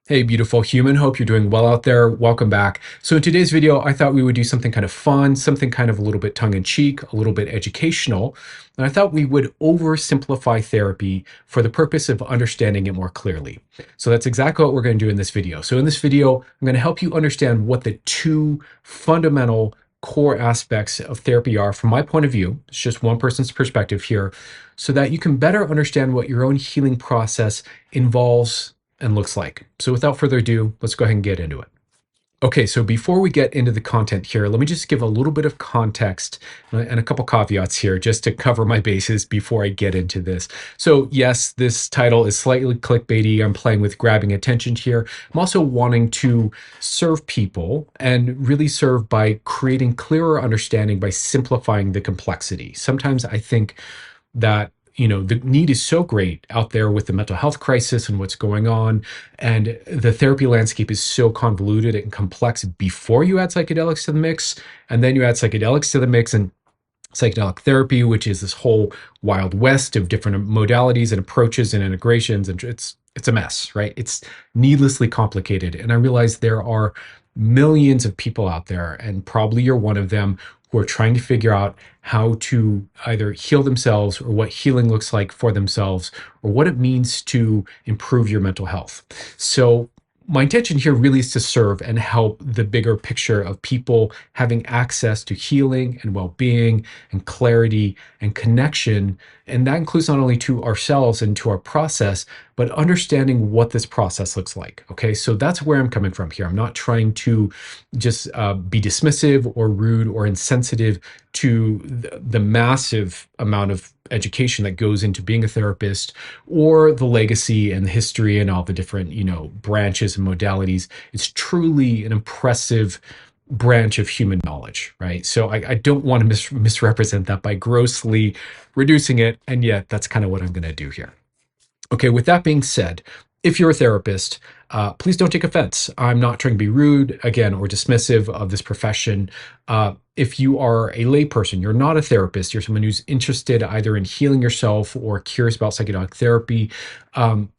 Hey, beautiful human. Hope you're doing well out there. Welcome back. So in today's video, I thought we would do something kind of fun, something kind of a little bit tongue-in-cheek, a little bit educational. And I thought we would oversimplify therapy for the purpose of understanding it more clearly. So that's exactly what we're going to do in this video. So in this video, I'm going to help you understand what the two fundamental core aspects of therapy are from my point of view. It's just one person's perspective here, so that you can better understand what your own healing process involves and looks like. So without further ado, let's go ahead and get into it. Okay, so before we get into the content here, let me just give a little bit of context and a couple caveats here just to cover my bases before I get into this. So yes, this title is slightly clickbaity. I'm playing with grabbing attention here. I'm also wanting to serve people and really serve by creating clearer understanding by simplifying the complexity. Sometimes I think that the need is so great out there with the mental health crisis and what's going on, and the therapy landscape is so convoluted and complex before you add psychedelics to the mix, and then you add psychedelics to the mix and psychedelic therapy, which is this whole wild west of different modalities and approaches and integrations, and it's a mess, right? It's needlessly complicated. And I realize there are millions of people out there, and probably you're one of them, who are trying to figure out how to either heal themselves or what healing looks like for themselves or what it means to improve your mental health. So my intention here really is to serve and help the bigger picture of people having access to healing and well-being and clarity and connection. And that includes not only to ourselves and to our process, but understanding what this process looks like. Okay, so that's where I'm coming from here. I'm not trying to just be dismissive or rude or insensitive to the massive amount of education that goes into being a therapist, or the legacy and the history and all the different branches and modalities. It's truly an impressive branch of human knowledge, right? So I don't want to misrepresent that by grossly reducing it, and yet that's kind of what I'm going to do here. Okay, with that being said, if you're a therapist, please don't take offense. I'm not trying to be rude, again, or dismissive of this profession. If you are a layperson, you're not a therapist, you're someone who's interested either in healing yourself or curious about psychedelic therapy,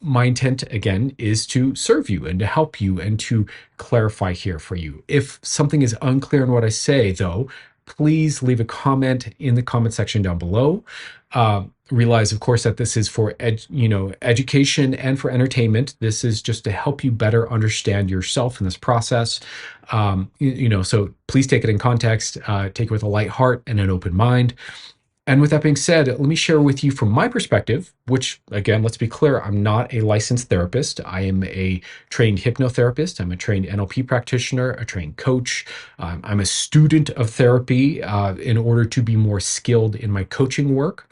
my intent, again, is to serve you and to help you and to clarify here for you. If something is unclear in what I say, though, please leave a comment in the comment section down below. Realize, of course, that this is for education and for entertainment. This is just to help you better understand yourself in this process. So please take it in context, take it with a light heart and an open mind. And with that being said, let me share with you from my perspective, which, again, let's be clear, I'm not a licensed therapist. I am a trained hypnotherapist. I'm a trained NLP practitioner, a trained coach. I'm a student of therapy in order to be more skilled in my coaching work,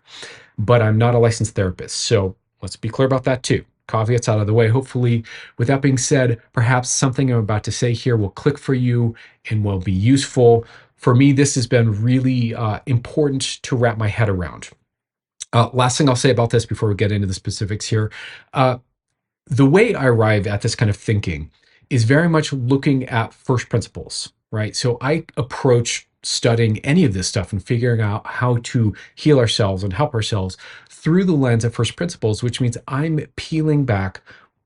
but I'm not a licensed therapist. So let's be clear about that too. Caveats out of the way. Hopefully, with that being said, perhaps something I'm about to say here will click for you and will be useful. For me, this has been really important to wrap my head around. Last thing I'll say about this before we get into the specifics here. The way I arrive at this kind of thinking is very much looking at first principles, right? So I approach studying any of this stuff and figuring out how to heal ourselves and help ourselves through the lens of first principles, which means I'm peeling back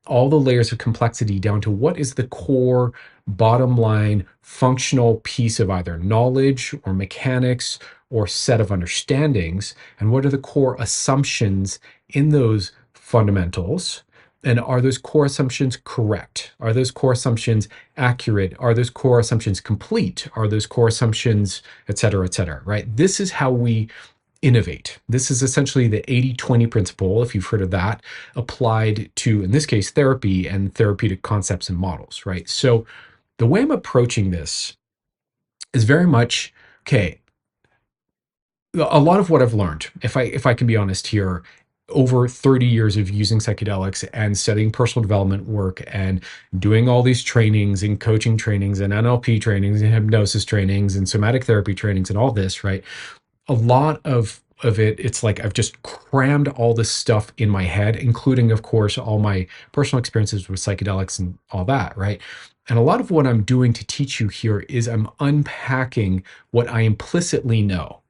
all the layers of complexity down to what is the core, bottom line, functional piece of either knowledge or mechanics or set of understandings, and what are the core assumptions in those fundamentals. And are those core assumptions correct? Are those core assumptions accurate? Are those core assumptions complete? Are those core assumptions, et cetera, right? This is how we innovate. This is essentially the 80-20 principle, if you've heard of that, applied to, in this case, therapy and therapeutic concepts and models, right? So the way I'm approaching this is very much, okay, a lot of what I've learned, if I can be honest here, over 30 years of using psychedelics and studying personal development work and doing all these trainings and coaching trainings and NLP trainings and hypnosis trainings and somatic therapy trainings and all this, right? A lot of it, it's like I've just crammed all this stuff in my head, including, of course, all my personal experiences with psychedelics and all that, right? And a lot of what I'm doing to teach you here is I'm unpacking what I implicitly know.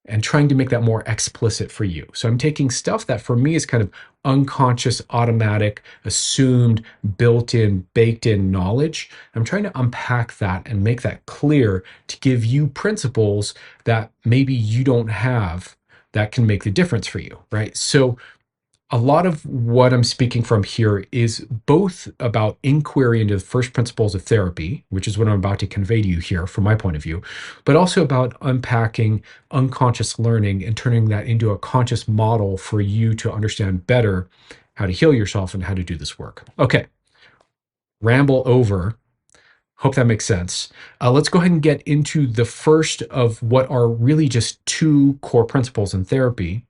and trying to make that more explicit for you. So I'm taking stuff that for me is kind of unconscious, automatic, assumed, built in, baked in knowledge. I'm trying to unpack that and make that clear to give you principles that maybe you don't have that can make the difference for you, right? So a lot of what I'm speaking from here is both about inquiry into the first principles of therapy, which is what I'm about to convey to you here from my point of view, but also about unpacking unconscious learning and turning that into a conscious model for you to understand better how to heal yourself and how to do this work. Okay, ramble over. Hope that makes sense. Let's go ahead and get into the first of what are really just two core principles in therapy,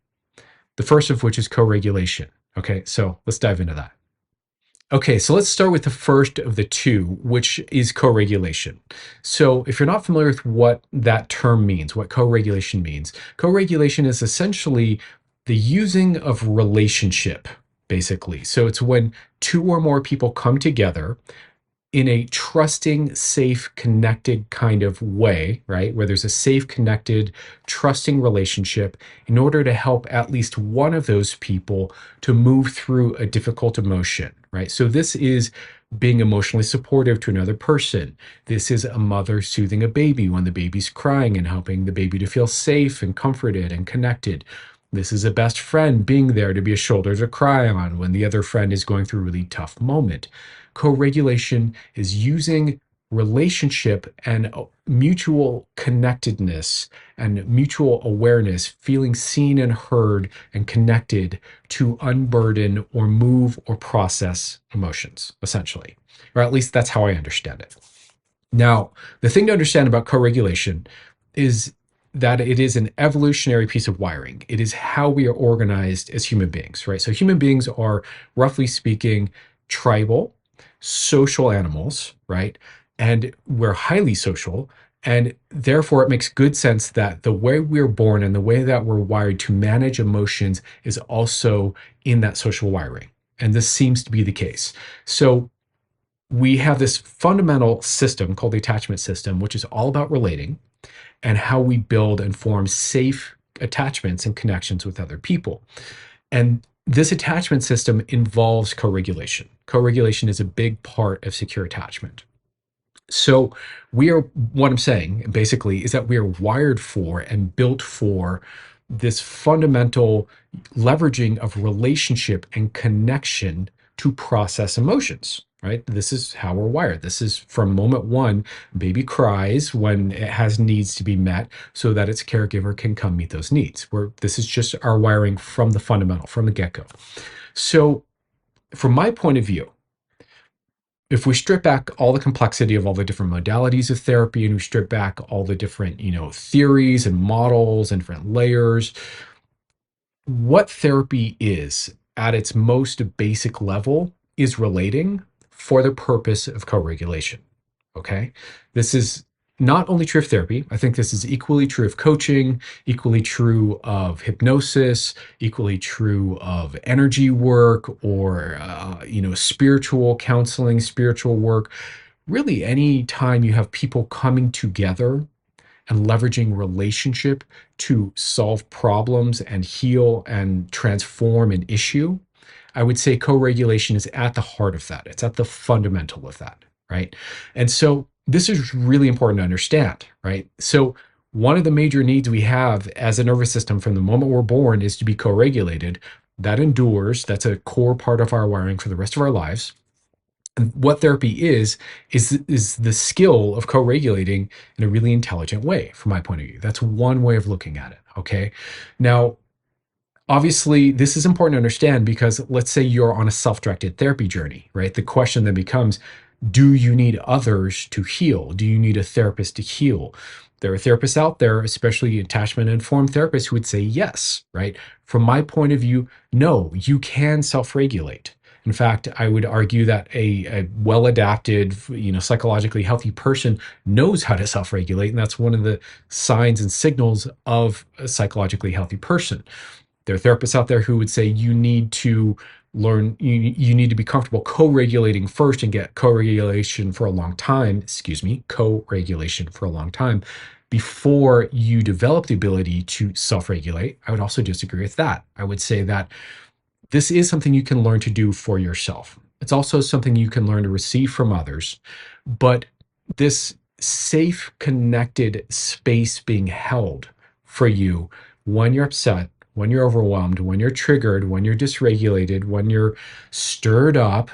the first of which is co-regulation. Okay, so let's dive into that. Okay, so let's start with the first of the two, which is co-regulation. So if you're not familiar with what that term means, what co-regulation is essentially the using of relationship, basically. So it's when two or more people come together in a trusting, safe, connected kind of way, right? Where there's a safe, connected, trusting relationship in order to help at least one of those people to move through a difficult emotion, right? So this is being emotionally supportive to another person. This is a mother soothing a baby when the baby's crying and helping the baby to feel safe and comforted and connected. This is a best friend being there to be a shoulder to cry on when the other friend is going through a really tough moment. Co-regulation is using relationship and mutual connectedness and mutual awareness, feeling seen and heard and connected to unburden or move or process emotions, essentially. Or at least that's how I understand it. Now, the thing to understand about co-regulation is that it is an evolutionary piece of wiring. It is how we are organized as human beings, right? So human beings are, roughly speaking, tribal, social animals, right? And we're highly social. And therefore, it makes good sense that the way we're born and the way that we're wired to manage emotions is also in that social wiring. And this seems to be the case. So we have this fundamental system called the attachment system, which is all about relating and how we build and form safe attachments and connections with other people. And this attachment system involves co-regulation. Co-regulation is a big part of secure attachment. So what I'm saying basically is that we are wired for and built for this fundamental leveraging of relationship and connection to process emotions, right? This is how we're wired. This is from moment one, baby cries when it has needs to be met so that its caregiver can come meet those needs. This is just our wiring from the fundamental, from the get-go. So from my point of view, if we strip back all the complexity of all the different modalities of therapy and we strip back all the different, theories and models and different layers, what therapy is at its most basic level is relating for the purpose of co-regulation. Okay. This is not only true of therapy. I think this is equally true of coaching, equally true of hypnosis, equally true of energy work or, spiritual counseling, spiritual work. Really, any time you have people coming together and leveraging relationship to solve problems and heal and transform an issue, I would say co-regulation is at the heart of that. It's at the fundamental of that, right? And so this is really important to understand, right? So one of the major needs we have as a nervous system from the moment we're born is to be co-regulated. That endures. That's a core part of our wiring for the rest of our lives. And what therapy is the skill of co-regulating in a really intelligent way, from my point of view. That's one way of looking at it. Okay. Now, obviously, this is important to understand because let's say you're on a self-directed therapy journey, right? The question then becomes, do you need others to heal? Do you need a therapist to heal? There are therapists out there, especially attachment-informed therapists, who would say yes, right? From my point of view, no, you can self-regulate. In fact, I would argue that a well-adapted, psychologically healthy person knows how to self-regulate, and that's one of the signs and signals of a psychologically healthy person. There are therapists out there who would say you need to learn, you need to be comfortable co-regulating first and get co-regulation for a long time, co-regulation for a long time before you develop the ability to self-regulate, I would also disagree with that. I would say that this is something you can learn to do for yourself. It's also something you can learn to receive from others. But this safe, connected space being held for you when you're upset, when you're overwhelmed, when you're triggered, when you're dysregulated, when you're stirred up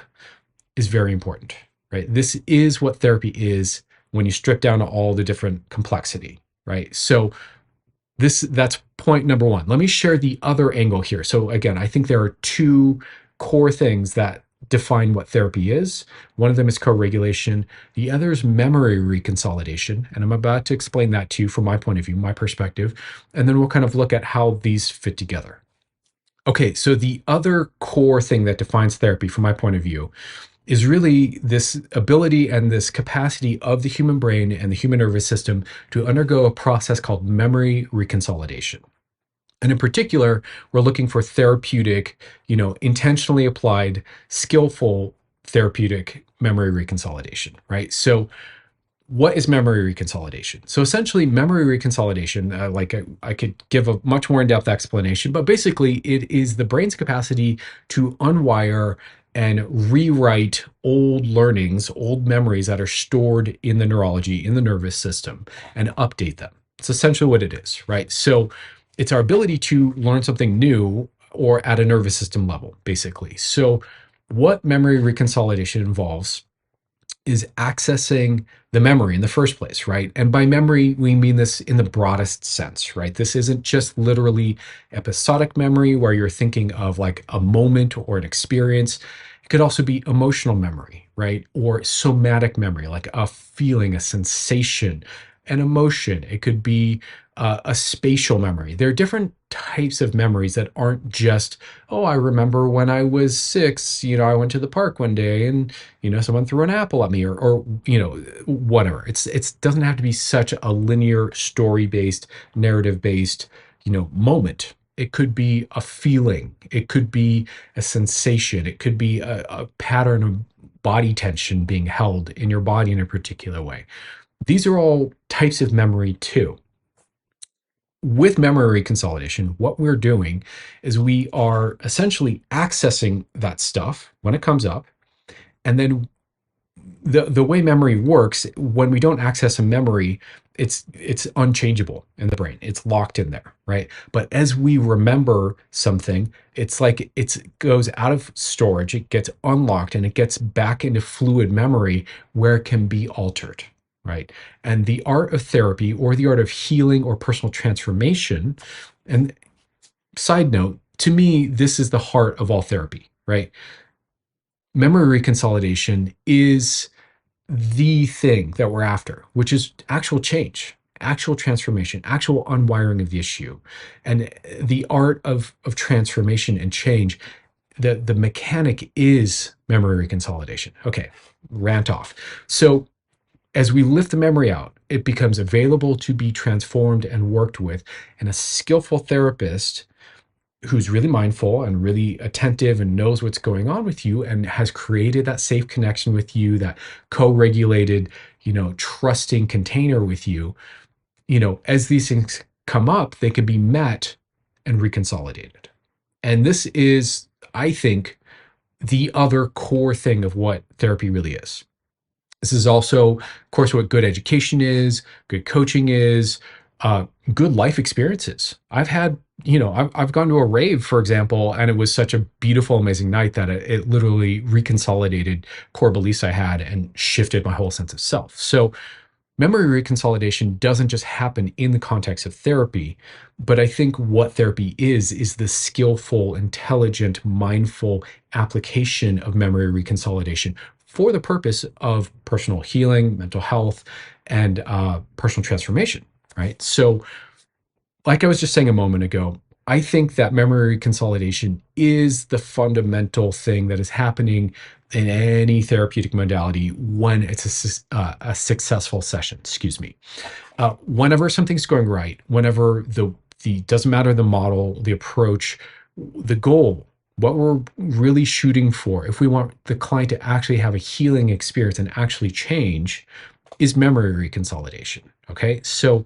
is very important, right? This is what therapy is when you strip down to all the different complexity, right? So that's point number one. Let me share the other angle here. So again, I think there are two core things that define what therapy is. One of them is co-regulation. The other is memory reconsolidation. And I'm about to explain that to you from my point of view, my perspective. And then we'll kind of look at how these fit together. Okay, so the other core thing that defines therapy from my point of view is really this ability and this capacity of the human brain and the human nervous system to undergo a process called memory reconsolidation. And in particular, we're looking for therapeutic, intentionally applied, skillful therapeutic memory reconsolidation, right? So what is memory reconsolidation? So essentially, memory reconsolidation, I could give a much more in-depth explanation, but basically it is the brain's capacity to unwire and rewrite old learnings, old memories that are stored in the neurology, in the nervous system, and update them. It's essentially what it is, right? So it's our ability to learn something new or at a nervous system level, basically. So what memory reconsolidation involves is accessing the memory in the first place, right? And by memory, we mean this in the broadest sense, right? This isn't just literally episodic memory where you're thinking of like a moment or an experience. It could also be emotional memory, right? Or somatic memory, like a feeling, a sensation, an emotion. It could be a spatial memory. There are different types of memories that aren't just, oh, I remember when I was 6, I went to the park one day and, someone threw an apple at me or whatever. It doesn't have to be such a linear story-based, narrative-based, moment. It could be a feeling. It could be a sensation. It could be a pattern of body tension being held in your body in a particular way. These are all types of memory too. With memory consolidation, what we're doing is we are essentially accessing that stuff when it comes up. And then the way memory works, when we don't access a memory, it's unchangeable in the brain. It's locked in there, right? But as we remember something, it's like it goes out of storage, it gets unlocked, and it gets back into fluid memory where it can be altered, right? And the art of therapy or the art of healing or personal transformation, and side note, to me, this is the heart of all therapy, right? Memory reconsolidation is the thing that we're after, which is actual change, actual transformation, actual unwiring of the issue. And the art of transformation and change, the mechanic is memory reconsolidation. Okay, rant off. So as we lift the memory out, it becomes available to be transformed and worked with. And a skillful therapist who's really mindful and really attentive and knows what's going on with you and has created that safe connection with you, that co-regulated, trusting container with you, as these things come up, they can be met and reconsolidated. And this is, I think, the other core thing of what therapy really is. This is also, of course, what good education is, good coaching is, good life experiences. I've had, I've gone to a rave, for example, and it was such a beautiful, amazing night that it literally reconsolidated core beliefs I had and shifted my whole sense of self. So memory reconsolidation doesn't just happen in the context of therapy, but I think what therapy is the skillful, intelligent, mindful application of memory reconsolidation for the purpose of personal healing, mental health, and personal transformation, right? So like I was just saying a moment ago, I think that memory consolidation is the fundamental thing that is happening in any therapeutic modality when it's a successful session. Excuse me. Whenever something's going right, whenever the doesn't matter the model, the approach, the goal, what we're really shooting for, if we want the client to actually have a healing experience and actually change, is memory reconsolidation. Okay, so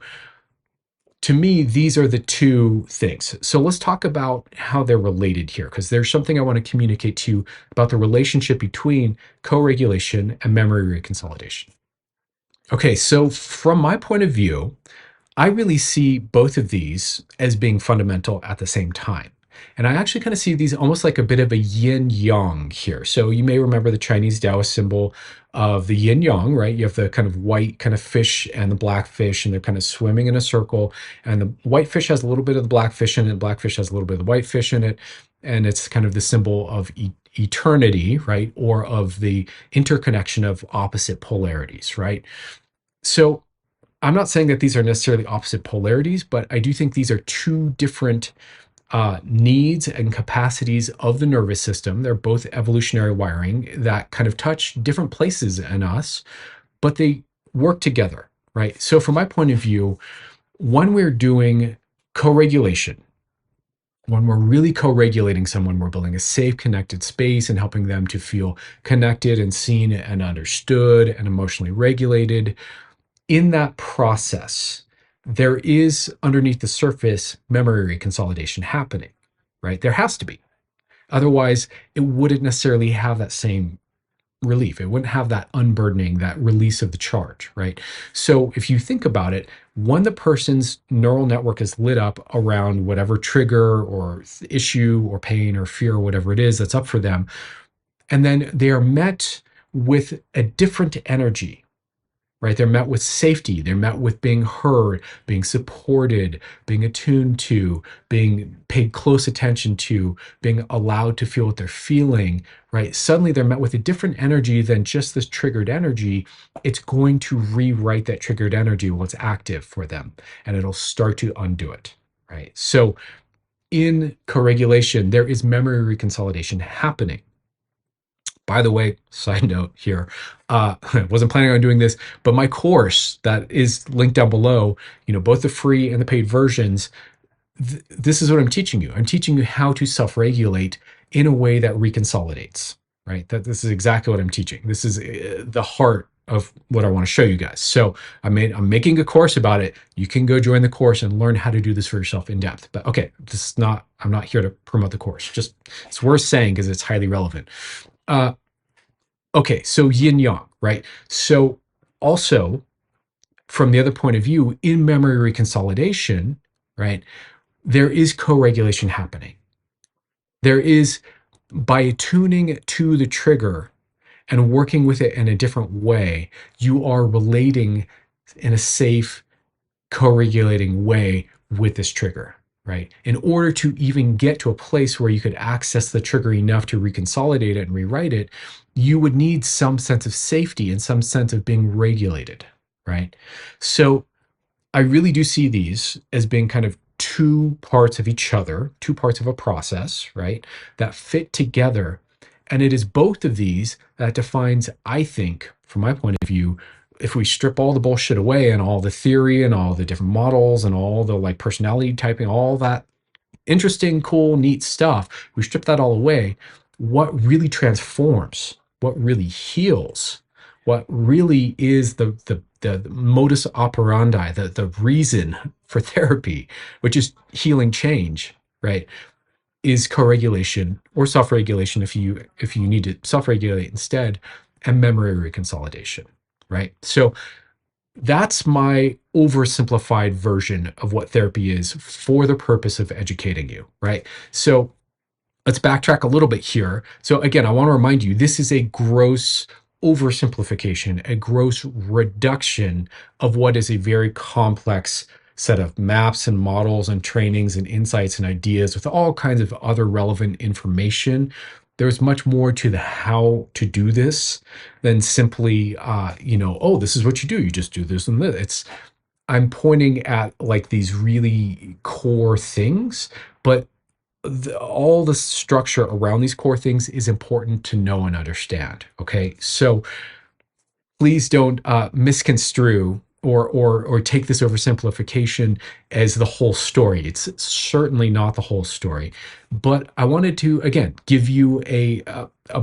to me, these are the two things. So let's talk about how they're related here, because there's something I want to communicate to you about the relationship between co-regulation and memory reconsolidation. Okay, so from my point of view, I really see both of these as being fundamental at the same time. And I actually kind of see these almost like a bit of a yin yang here. So you may remember the Chinese Taoist symbol of the yin yang, right? You have the kind of white kind of fish and the black fish, and they're kind of swimming in a circle. And the white fish has a little bit of the black fish in it, black fish has a little bit of the white fish in it. And it's kind of the symbol of eternity, right? Or of the interconnection of opposite polarities, right? So I'm not saying that these are necessarily opposite polarities, but I do think these are two different needs and capacities of the nervous system. They're both evolutionary wiring that kind of touch different places in us, but they work together, right? So, from my point of view, when we're doing co regulation, when we're really co regulating someone, we're building a safe, connected space and helping them to feel connected and seen and understood and emotionally regulated. In that process, there is underneath the surface memory reconsolidation happening, right? There has to be. Otherwise, it wouldn't necessarily have that same relief. It wouldn't have that unburdening, that release of the charge, right? So if you think about it, when the person's neural network is lit up around whatever trigger or issue or pain or fear or whatever it is that's up for them, and then they are met with a different energy, right? They're met with safety. They're met with being heard, being supported, being attuned to, being paid close attention to, being allowed to feel what they're feeling, right? Suddenly they're met with a different energy than just this triggered energy. It's going to rewrite that triggered energy, what's active for them, and it'll start to undo it, right? So in co-regulation, there is memory reconsolidation happening. By the way, side note here, I wasn't planning on doing this, but my course that is linked down below, both the free and the paid versions, this is what I'm teaching you. I'm teaching you how to self-regulate in a way that reconsolidates, right? That this is exactly what I'm teaching. This is the heart of what I want to show you guys. So I'm making a course about it. You can go join the course and learn how to do this for yourself in depth. But okay, I'm not here to promote the course. Just it's worth saying because it's highly relevant. Okay, so yin yang, right? So also from the other point of view, in memory reconsolidation, right, there is co-regulation happening. There is, by attuning to the trigger and working with it in a different way, you are relating in a safe, co-regulating way with this trigger, right? In order to even get to a place where you could access the trigger enough to reconsolidate it and rewrite it, you would need some sense of safety and some sense of being regulated, right? So I really do see these as being kind of two parts of each other, two parts of a process, right? That fit together. And it is both of these that defines, I think, from my point of view, if we strip all the bullshit away and all the theory and all the different models and all the like personality typing, all that interesting, cool, neat stuff, we strip that all away, what really transforms, what really heals, what really is the modus operandi, the reason for therapy, which is healing change, right? Is co-regulation or self-regulation if you need to self-regulate instead, and memory reconsolidation, right? So that's my oversimplified version of what therapy is for the purpose of educating you, right? So let's backtrack a little bit here. So again, I want to remind you, this is a gross oversimplification, a gross reduction of what is a very complex set of maps and models and trainings and insights and ideas with all kinds of other relevant information. There's much more to the how to do this than simply, oh, this is what you do. You just do this and this. I'm pointing at like these really core things, but all the structure around these core things is important to know and understand. Okay, so please don't misconstrue or take this oversimplification as the whole story. It's certainly not the whole story, but I wanted to again give you a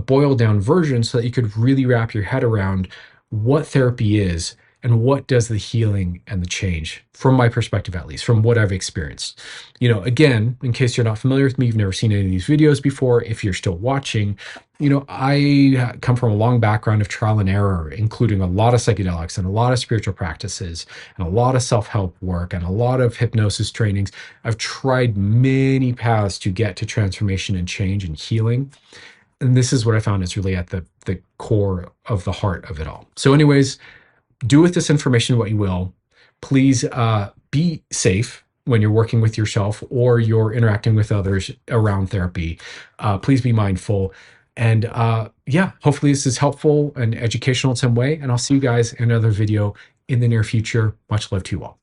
boiled down version so that you could really wrap your head around what therapy is, and what does the healing and the change, from my perspective at least, from what I've experienced. Again, in case you're not familiar with me, you've never seen any of these videos before, if you're still watching, I come from a long background of trial and error, including a lot of psychedelics and a lot of spiritual practices and a lot of self-help work and a lot of hypnosis trainings. I've tried many paths to get to transformation and change and healing. And this is what I found is really at the core of the heart of it all. So anyways, do with this information what you will. Please be safe when you're working with yourself or you're interacting with others around therapy. Please be mindful. And yeah, hopefully this is helpful and educational in some way. And I'll see you guys in another video in the near future. Much love to you all.